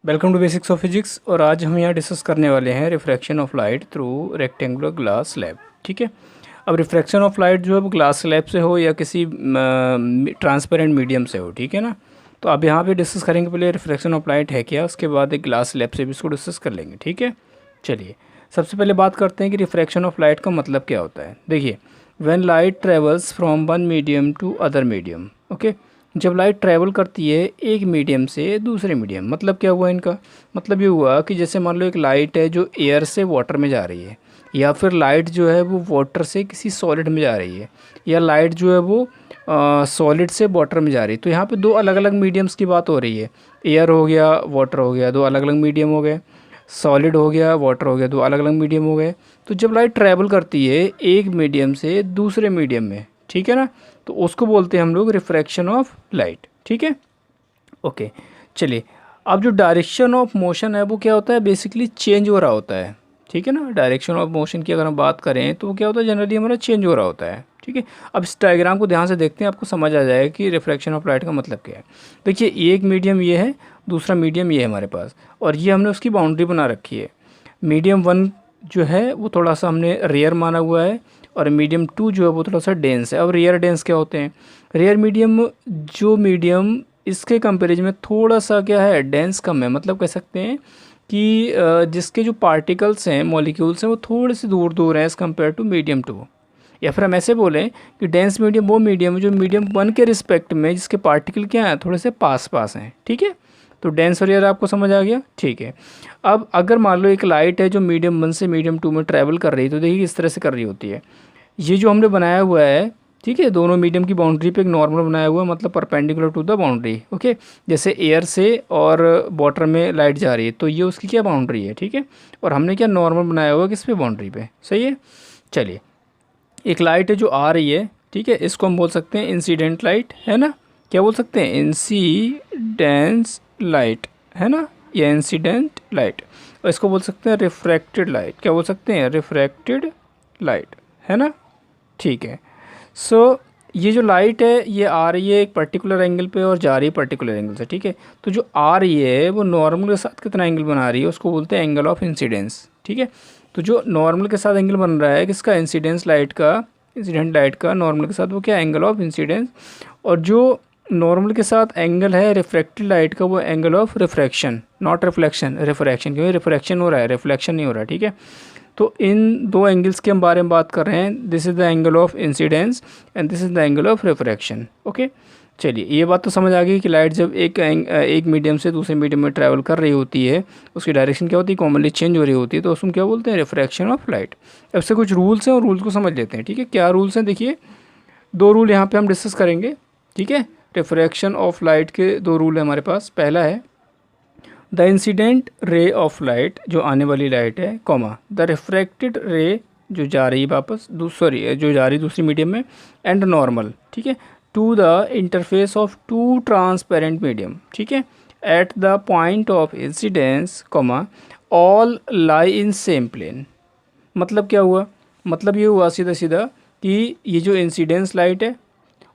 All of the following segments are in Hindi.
Welcome to basics of physics. और आज हम यहाँ डिस्कस करने वाले हैं refraction of light through rectangular glass slab. ठीक है। अब रिफ्रैक्शन ऑफ लाइट जो है वो ग्लास स्लैब से हो या किसी ट्रांसपेरेंट मीडियम से हो, ठीक है ना। तो अब यहाँ पे डिस्कस करेंगे पहले रिफ्रैक्शन ऑफ लाइट है क्या, उसके बाद एक ग्लास स्लैब से भी इसको डिस्कस कर लेंगे। ठीक है, चलिए सबसे पहले बात करते हैं कि रिफ्रैक्शन ऑफ लाइट का मतलब क्या होता है। देखिए, when light travels from one medium to other medium, okay. जब लाइट ट्रैवल करती है एक मीडियम से दूसरे मीडियम, मतलब क्या हुआ इनका, मतलब ये हुआ कि जैसे मान लो एक लाइट है जो एयर से वाटर में जा रही है, या फिर लाइट जो है वो वाटर से किसी सॉलिड में जा रही है, या लाइट जो है वो सॉलिड से वाटर में जा रही है। तो यहाँ पे दो अलग अलग मीडियम्स की बात हो रही है। एयर हो गया, वाटर हो गया, दो अलग अलग मीडियम हो गए। सॉलिड हो गया, वाटर हो गया, दो अलग अलग मीडियम हो गए। तो जब लाइट ट्रैवल करती है एक मीडियम से दूसरे मीडियम में, ठीक है ना, तो उसको बोलते हैं हम लोग रिफ्रैक्शन ऑफ लाइट। ठीक है, ओके। चलिए, अब जो डायरेक्शन ऑफ मोशन है वो क्या होता है, बेसिकली चेंज हो रहा होता है। ठीक है ना, डायरेक्शन ऑफ मोशन की अगर हम बात करें तो वो क्या होता है, जनरली हमारा चेंज हो रहा होता है। ठीक है, अब इस डायग्राम को ध्यान से देखते हैं, आपको समझ आ जाएगा कि रिफ्रैक्शन ऑफ लाइट का मतलब क्या है। देखिए, एक मीडियम ये है, दूसरा मीडियम ये है हमारे पास, और ये हमने उसकी बाउंड्री बना रखी है। मीडियम वन जो है वो थोड़ा सा हमने रेयर माना हुआ है, और मीडियम टू जो है वो थोड़ा सा डेंस है। अब रेयर डेंस क्या होते हैं, रेयर मीडियम जो मीडियम इसके कंपेरिजन में थोड़ा सा क्या है, डेंस कम है। मतलब कह सकते हैं कि जिसके जो पार्टिकल्स हैं, मॉलिक्यूल्स हैं, वो थोड़े से दूर दूर हैं as compare to medium two. या फिर हम ऐसे बोलें कि डेंस मीडियम वो मीडियम है जो मीडियम वन के रिस्पेक्ट में जिसके पार्टिकल क्या हैं, थोड़े से पास पास हैं। ठीक है, तो डेंस और रेयर आपको समझ आ गया। ठीक है, अब अगर मान लो एक लाइट है जो मीडियम वन से मीडियम टू में ट्रैवल कर रही है, तो देखिए इस तरह से कर रही होती है। ये जो हमने बनाया हुआ है, ठीक है, दोनों मीडियम की बाउंड्री पे एक नॉर्मल बनाया हुआ है, मतलब perpendicular to the boundary. Okay, जैसे एयर से और वाटर में लाइट जा रही है तो ये उसकी क्या बाउंड्री है। ठीक है, और हमने क्या नॉर्मल बनाया हुआ है किस पे, बाउंड्री पे। सही है। चलिए, एक लाइट है जो आ रही है, ठीक है, इसको हम बोल सकते हैं इंसिडेंट लाइट, है ना। क्या बोल सकते हैं, इंसिडेंस लाइट, है ना, या इंसिडेंट लाइट। और इसको बोल सकते हैं रिफ्रैक्टेड लाइट। क्या बोल सकते हैं, रिफ्रैक्टेड लाइट, है ना। ठीक है, सो ये जो लाइट है ये आ रही है एक पर्टिकुलर एंगल पे और जा रही है पर्टिकुलर एंगल से। ठीक है, तो जो आ रही है वो नॉर्मल के साथ कितना एंगल बना रही है, उसको बोलते हैं एंगल ऑफ इंसिडेंस। ठीक है, तो जो नॉर्मल के साथ एंगल बन रहा है किसका, इंसिडेंस लाइट का, इंसिडेंट लाइट का नॉर्मल के साथ, वो क्या, एंगल ऑफ इंसिडेंस। और जो नॉर्मल के साथ एंगल है रिफ्रैक्टेड लाइट का, वो angle of refraction, not reflection, refraction, क्योंकि रिफ्रैक्शन हो रहा है, रिफ्लेक्शन नहीं हो रहा है। ठीक है, तो इन दो एंगल्स के हम बारे में बात कर रहे हैं। This is the angle of incidence and this is the angle of refraction. Okay, चलिए ये बात तो समझ आ गई कि लाइट जब एक मीडियम से दूसरे मीडियम में ट्रैवल कर रही होती है, उसकी डायरेक्शन क्या होती है, कॉमनली चेंज हो रही होती है, तो उसमें क्या बोलते हैं, रिफ्रैक्शन ऑफ लाइट। अब से कुछ रूल्स हैं और रूल्स को समझ लेते हैं। ठीक है, क्या रूल्स हैं, देखिए दो रूल यहाँ पे हम डिस्कस करेंगे। ठीक है, रिफ्रैक्शन ऑफ लाइट के दो रूल है हमारे पास। पहला है the incident ray of light, जो आने वाली लाइट है, कॉमा द रिफ्रैक्टेड रे, जो जा रही है वापस दूसरी, जो जा रही है दूसरी मीडियम में, एंड नॉर्मल, ठीक है, to the interface of two transparent medium. ठीक है, at the point of incidence, comma all lie in same plane. मतलब क्या हुआ, मतलब ये हुआ सीधा सीधा कि ये जो इंसिडेंस लाइट है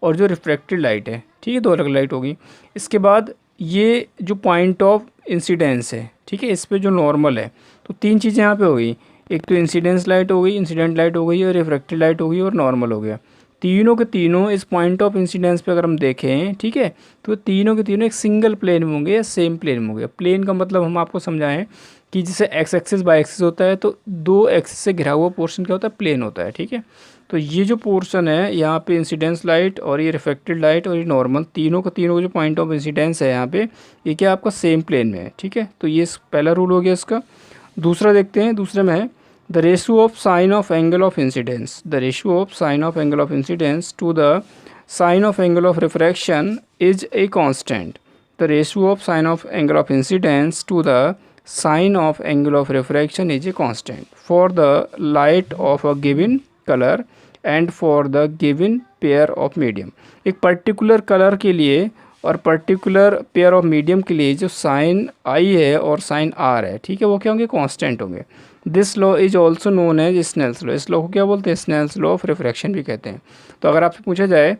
और जो रिफ्रैक्टेड लाइट है, ठीक है, दो अलग लाइट होगी। इसके बाद ये जो पॉइंट ऑफ इंसिडेंस है, ठीक है, इस पे जो नॉर्मल है, तो तीन चीज़ें यहाँ पे हो गई। एक तो इंसिडेंस लाइट हो गई, इंसिडेंट लाइट हो गई, और रिफ्रैक्टेड लाइट हो गई, और नॉर्मल हो गया। तीनों के तीनों इस पॉइंट ऑफ इंसिडेंस पे अगर हम देखें, ठीक है, तो तीनों के तीनों एक सिंगल प्लेन में होंगे या सेम प्लेन में होंगे। प्लेन का मतलब हम आपको समझाएं कि जैसे एक्स एक्सिस बाई एक्सिस होता है, तो दो एक्सिस से घिरा हुआ पोर्शन क्या होता है, प्लेन होता है। ठीक है, तो ये जो पोर्शन है यहाँ पे इंसिडेंस लाइट और ये रिफ्लेक्टेड लाइट और ये नॉर्मल, तीनों का तीनों जो पॉइंट ऑफ इंसिडेंस है यहाँ पे, ये क्या आपका सेम प्लेन में है। ठीक है, तो ये पहला रूल हो गया इसका। दूसरा देखते हैं, दूसरे में है the ratio of sine of angle of incidence, the ratio of sine of angle of incidence to the sine of angle of refraction is a constant. The ratio of sine of angle of incidence to the sine of angle of refraction is a constant for the light of a given colour and for the given pair of medium. एक पर्टिकुलर कलर के लिए और पर्टिकुलर पेयर ऑफ मीडियम के लिए जो साइन आई है और साइन आर है, ठीक है, वो क्या होंगे, कांस्टेंट होंगे। This law is also known as Snell's law. इस लॉ को क्या बोलते हैं, स्नेल्स लॉ ऑफ रिफ्रैक्शन भी कहते हैं। तो अगर आपसे पूछा जाए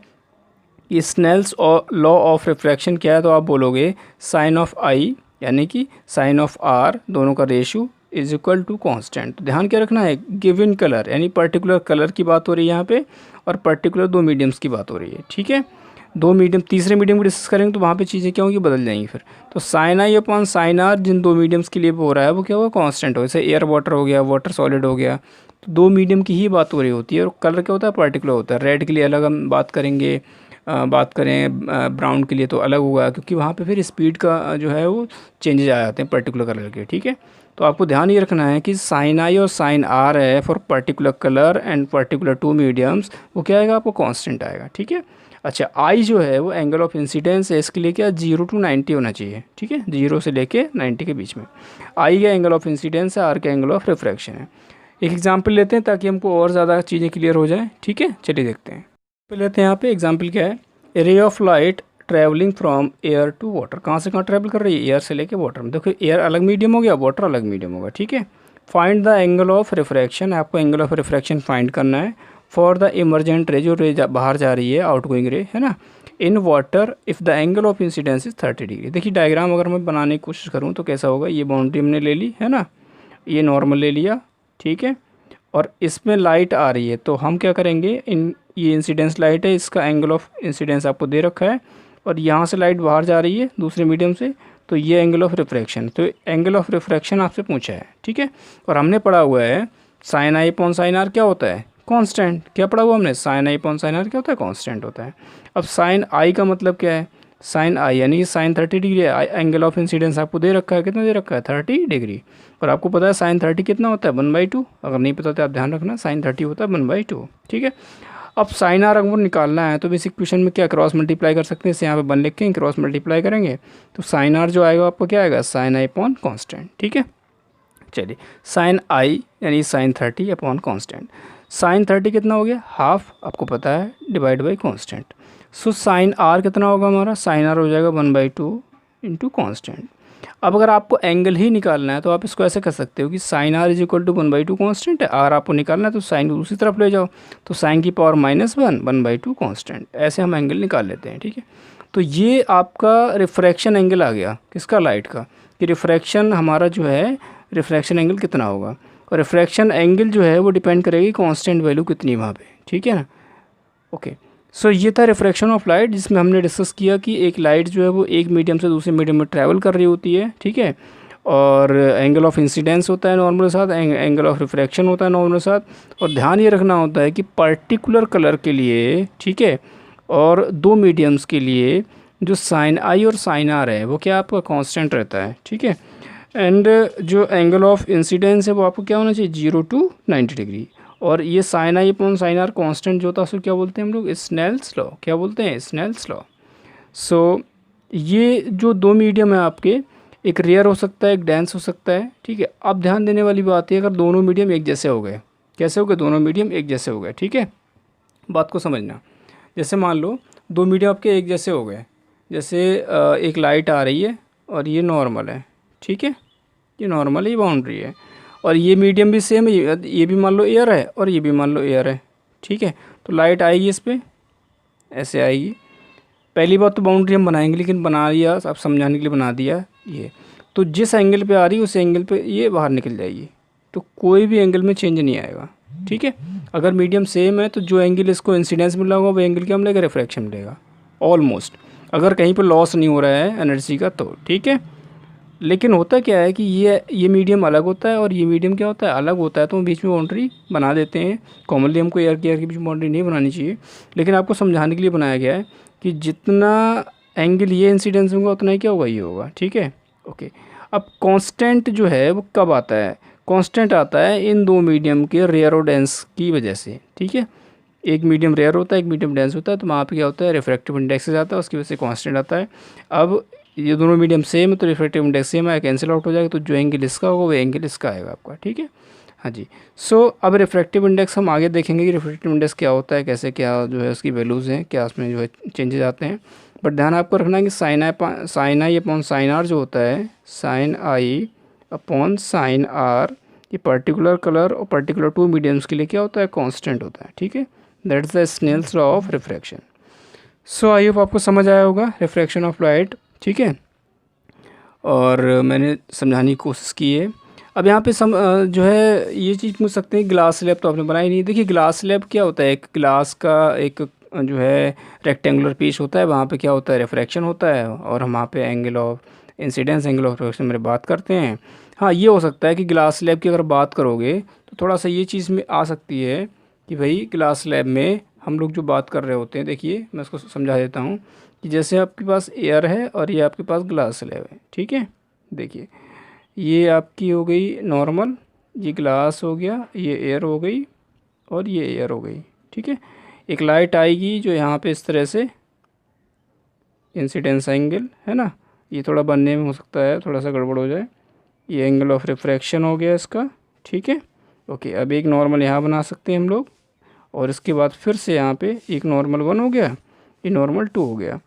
कि स्नेल्स लॉ ऑफ रिफ्रैक्शन क्या है, तो आप बोलोगे साइन ऑफ आई यानी कि साइन ऑफ आर दोनों का ratio is equal to constant. ध्यान क्या रखना है, गिवन कलर यानी पर्टिकुलर कलर की बात हो रही है यहाँ पे, और पर्टिकुलर दो मीडियम्स की बात हो रही है, ठीक है। दो मीडियम, तीसरे मीडियम को डिस्कस करेंगे तो वहाँ पे चीज़ें क्या होंगी, बदल जाएंगी फिर। तो sine i upon sine r जिन दो मीडियम्स के लिए हो रहा है वो क्या होगा, कांस्टेंट हो। जैसे एयर वाटर हो गया, वाटर सॉलिड हो गया, तो दो मीडियम की ही बात हो रही होती है। और कलर क्या होता है, पर्टिकुलर होता है। रेड के लिए अलग हम बात करेंगे, बात करें ब्राउन के लिए तो अलग होगा, क्योंकि वहाँ पे फिर स्पीड का जो है वो चेंजेज आ जाते हैं पर्टिकुलर कलर के, ठीक है। तो आपको ध्यान ये रखना है कि साइन आई और साइन आर है for particular colour and particular two mediums, वो क्या आएगा, आपको कांस्टेंट आएगा, ठीक है। अच्छा, आई जो है वो एंगल ऑफ इंसिडेंस है, इसके लिए क्या 0 to 90 होना चाहिए, ठीक है, 0 से लेके 90 के बीच में। आई का एंगल ऑफ इंसिडेंस है, आर का एंगल ऑफ रिफ्रैक्शन है। एक एग्जांपल लेते हैं ताकि हमको और ज़्यादा चीज़ें क्लियर हो जाएं, ठीक है। चलिए देखते हैं, तो लेते हैं यहाँ पे एग्जांपल क्या है, a ray of light travelling from air to water. कहाँ से कहाँ ट्रैवल कर रही है, एयर से लेके वाटर में। देखो एयर अलग मीडियम हो गया, वाटर अलग मीडियम होगा, ठीक है। Find the angle of refraction, आपको एंगल ऑफ रिफ्रैक्शन फाइंड करना है फॉर द इमरजेंट रे, जो रे बाहर जा रही है, आउट गोइंग रे है ना, in water if the angle of incidence is 30 degree. देखिए डायग्राम अगर मैं बनाने की कोशिश करूँ तो कैसा होगा, ये बाउंड्री हमने ले ली है ना, ये नॉर्मल ले लिया, ठीक है, और इसमें लाइट आ रही है, तो हम क्या करेंगे, ये इंसिडेंस लाइट है, इसका एंगल ऑफ इंसिडेंस आपको दे रखा है, और यहाँ से लाइट बाहर जा रही है दूसरे मीडियम से, तो ये एंगल ऑफ रिफ्रैक्शन, तो एंगल ऑफ रिफ्रैक्शन आपसे पूछा है, ठीक है। और हमने पढ़ा हुआ है sine i upon sine r क्या होता है, कांस्टेंट। क्या पढ़ा हुआ हमने, sine i upon sine r क्या होता है, कांस्टेंट होता है। अब साइन आई का मतलब क्या है, साइन आई यानी साइन 30 डिग्री है। एंगल ऑफ इंसिडेंस आपको दे रखा है, कितना दे रखा है, 30 डिग्री। और आपको पता है साइन 30 कितना होता है, 1/2। अगर नहीं पता तो आप ध्यान रखना, साइन 30 होता है 1/2, ठीक है। अब साइन आर अगर निकालना है तो बेसिक क्वेश्चन में क्या क्रॉस मल्टीप्लाई कर सकते हैं, इसे यहाँ पे 1 लिख के क्रॉस मल्टीप्लाई करेंगे तो साइन आर जो आएगा आपको क्या आएगा, साइन आई अपॉन कॉन्स्टेंट, ठीक है। चलिए साइन आई यानी साइन 30 अपॉन कॉन्स्टेंट। साइन 30 कितना हो गया, हाफ, आपको पता है, divide by constant. So sine r कितना होगा हमारा, साइन आर हो जाएगा 1/2 इंटू कॉन्स्टेंट। अब अगर आपको एंगल ही निकालना है तो आप इसको ऐसे कर सकते हो कि sine r is equal to 1/2 constant है, आर आपको निकालना है तो साइन को दूसरी तरफ ले जाओ, तो साइन की पावर -1 1/2 कॉन्स्टेंट, ऐसे हम एंगल निकाल लेते हैं, ठीक है। तो ये आपका रिफ्रैक्शन एंगल आ गया, किसका, लाइट का, कि रिफ्रैक्शन हमारा जो है रिफ्रैक्शन एंगल कितना होगा। और रिफ्रैक्शन एंगल जो है वो डिपेंड करेगी कांस्टेंट वैल्यू कितनी है वहाँ पे, ठीक है ना। ओके, सो ये था रिफ्रैक्शन ऑफ लाइट, जिसमें हमने डिस्कस किया कि एक लाइट जो है वो एक मीडियम से दूसरे मीडियम में ट्रैवल कर रही होती है, ठीक है, और एंगल ऑफ इंसिडेंस होता है नॉर्मल के साथ, एंगल ऑफ रिफ्रैक्शन होता है नॉर्मल के साथ। और ध्यान ये रखना होता है कि पर्टिकुलर कलर के लिए, ठीक है, और दो मीडियम्स के लिए जो साइन आई और साइन आर है वो क्या आपका कांस्टेंट रहता है, ठीक है। एंड जो एंगल ऑफ इंसिडेंस है वो आपको क्या होना चाहिए, 0 to 90 डिग्री। और ये sine i upon sine r constant जो होता है उसको क्या बोलते हैं हम लोग, स्नेल्स लॉ, क्या बोलते हैं, स्नेल्स लॉ। सो ये जो दो मीडियम है आपके, एक रेयर हो सकता है, एक डेंस हो सकता है, ठीक है। अब ध्यान देने वाली बात है, अगर दोनों मीडियम एक जैसे हो गए, कैसे हो गए, दोनों मीडियम एक जैसे हो गए, ठीक है, बात को समझना। जैसे मान लो दो मीडियम आपके एक जैसे हो गए, जैसे एक लाइट आ रही है और ये नॉर्मल है, ठीक है, ये नॉर्मल है, ये बाउंड्री है, और ये मीडियम भी सेम है, ये भी मान लो एयर है और ये भी मान लो एयर है, ठीक है। तो लाइट आएगी इस पर, ऐसे आएगी। पहली बात तो बाउंड्री हम बनाएंगे, लेकिन बना दिया, आप समझाने के लिए बना दिया ये। तो जिस एंगल पे आ रही है उस एंगल पे ये बाहर निकल जाएगी, तो कोई भी एंगल में चेंज नहीं आएगा, ठीक है। अगर मीडियम सेम है तो जो एंगल इसको इंसिडेंस मिला होगा वो एंगल क्या मिलेगा, रिफ्रैक्शन मिलेगा ऑलमोस्ट, अगर कहीं पर लॉस नहीं हो रहा है एनर्जी का तो, ठीक है। लेकिन होता क्या है कि ये मीडियम अलग होता है और ये मीडियम क्या होता है, अलग होता है, तो हम बीच में बाउंड्री बना देते हैं। कॉमनली हमको एयर के बीच में बाउंड्री नहीं बनानी चाहिए, लेकिन आपको समझाने के लिए बनाया गया है कि जितना एंगल ये इंसिडेंस होगा उतना ही क्या होगा, ये होगा, ठीक है। ओके, अब कांस्टेंट जो है वो कब आता है, कांस्टेंट आता है इन दो मीडियम के रेयर और डेंस की वजह से, ठीक है। एक मीडियम रेयर होता है, एक मीडियम डेंस होता है, तो वहाँ पे क्या होता है, रिफ्रैक्टिव इंडेक्स आता है, उसकी वजह से कांस्टेंट आता है। अब ये दोनों मीडियम सेम है तो रिफ्रैक्टिव इंडेक्स सेम आया, कैंसिल आउट हो जाएगा, तो जो एंगल इसका होगा वो एंगल इसका आएगा आपका, ठीक है। हाँ जी, सो अब रिफ्रैक्टिव इंडेक्स हम आगे देखेंगे कि रिफ्रैक्टिव इंडेक्स क्या होता है, कैसे क्या जो है उसकी वैल्यूज़ हैं, क्या उसमें जो है चेंजेस आते हैं। बट ध्यान आपको रखना है कि sine i upon sine r जो होता है, sine i upon sine r, ये पर्टिकुलर कलर और पर्टिकुलर टू मीडियम्स के लिए क्या होता है, कांस्टेंट होता है, ठीक है। That is the Snell's law of refraction. So I hope आपको समझ आया होगा रिफ्रैक्शन ऑफ लाइट, ठीक है। और मैंने समझाने की कोशिश की है। अब यहाँ पे जो है ये चीज़ पूछ सकते हैं, ग्लास स्लैब तो आपने बनाई नहीं। देखिए ग्लास स्लैब क्या होता है, एक ग्लास का एक जो है रेक्टेंगुलर पीस होता है, वहाँ पे क्या होता है, रिफ्रैक्शन होता है, और हम वहाँ पे angle of incidence, angle of refraction में बात करते हैं। हाँ ये हो सकता है कि ग्लास स्लैब की अगर बात करोगे तो थोड़ा सा ये चीज़ में आ सकती है कि भाई ग्लास स्लैब में हम लोग जो बात कर रहे होते हैं, देखिए मैं इसको समझा देता हूँ कि जैसे आपके पास एयर है और ये आपके पास ग्लास स्लैब है, ठीक है। देखिए ये आपकी हो गई नॉर्मल, ये ग्लास हो गया, ये एयर हो गई और ये एयर हो गई, ठीक है। एक लाइट आएगी जो यहाँ पे इस तरह से इंसिडेंस एंगल है ना, ये थोड़ा बनने में हो सकता है थोड़ा सा गड़बड़ हो जाए, ये एंगल ऑफ रिफ्रैक्शन हो गया इसका, ठीक है। ओके, अब एक नॉर्मल यहाँ बना सकते हैं हम लोग, और इसके बाद फिर से यहाँ पे एक नॉर्मल 1 हो गया, ये नॉर्मल 2 हो गया,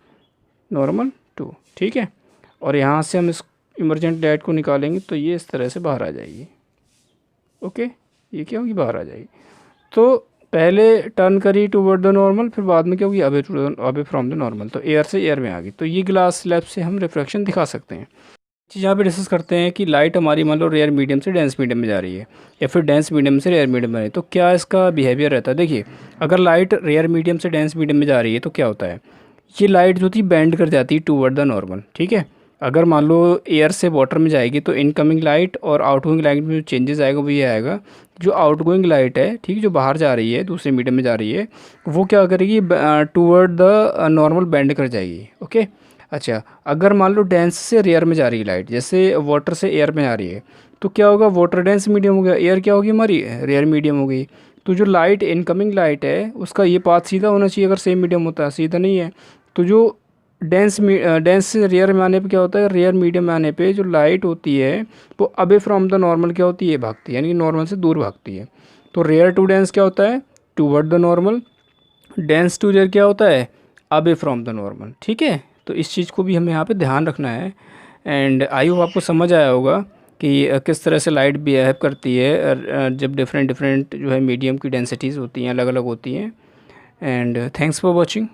नॉर्मल 2, ठीक है। और यहाँ से हम इस इमरजेंट लाइट को निकालेंगे तो ये इस तरह से बाहर आ जाएगी। ओके, ये क्या होगी, बाहर आ जाएगी। तो पहले टर्न करी टूवर्ड द नॉर्मल, फिर बाद में क्या होगी, अवे फ्रॉम द नॉर्मल, तो एयर से एयर में आ गई। तो ये ग्लास स्लैब से हम रिफ्रैक्शन दिखा सकते हैं। चीज़ यहाँ पे डिस्कस करते हैं कि लाइट हमारी मान लो रेयर मीडियम से डेंस मीडियम में जा रही है, या फिर डेंस मीडियम से रेयर मीडियम में जा रही है, तो क्या इसका बिहेवियर रहता है। देखिए अगर लाइट रेयर मीडियम से डेंस मीडियम में जा रही है तो क्या होता है, ये लाइट जो थी बेंड कर जाती है टूवर्ड द नॉर्मल, ठीक है। अगर मान लो एयर से वाटर में जाएगी तो इनकमिंग लाइट और आउटगोइंग लाइट में जो चेंजेस आएगा वो ये आएगा, जो आउटगोइंग लाइट है, ठीक, जो बाहर जा रही है दूसरे मीडियम में जा रही है, वो क्या करेगी, टूवर्ड द नॉर्मल बेंड कर जाएगी। ओके, अच्छा अगर मान लो डेंस से रेयर में जा रही है लाइट, जैसे वाटर से एयर में आ रही है, तो क्या होगा, वाटर डेंस मीडियम हो गया, एयर क्या होगी हमारी, रेयर मीडियम हो गई। तो जो लाइट इनकमिंग लाइट है उसका ये पाथ सीधा होना चाहिए, अगर सेम मीडियम होता है, सीधा नहीं है। तो जो डेंस से रेयर में आने पे क्या होता है, रेयर मीडियम में आने पे जो लाइट होती है वो अबे फ्रॉम द नॉर्मल क्या होती है, भागती है, यानी कि नॉर्मल से दूर भागती है। तो रेयर टू डेंस क्या होता है, toward the normal, dense to rare क्या होता है, अबे फ्रॉम द नॉर्मल, ठीक है। तो इस चीज़ को भी हमें यहाँ पे ध्यान रखना है। एंड आई होप आपको समझ आया होगा कि किस तरह से लाइट बिहेव करती है जब डिफरेंट डिफरेंट जो है मीडियम की डेंसिटीज़ होती हैं, अलग अलग होती हैं। And thanks for watching.